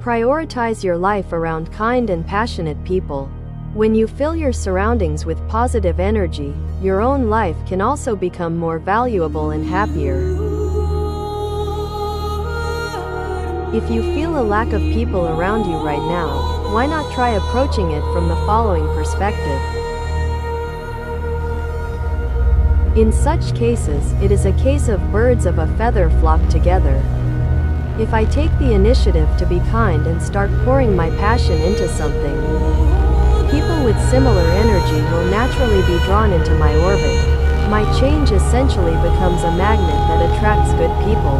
Prioritize your life around kind and passionate people. When you fill your surroundings with positive energy, your own life can also become more valuable and happier. If you feel a lack of people around you right now, why not try approaching it from the following perspective? In such cases, it is a case of birds of a feather flock together. If I take the initiative to be kind and start pouring my passion into something, people with similar energy will naturally be drawn into my orbit. My change essentially becomes a magnet that attracts good people.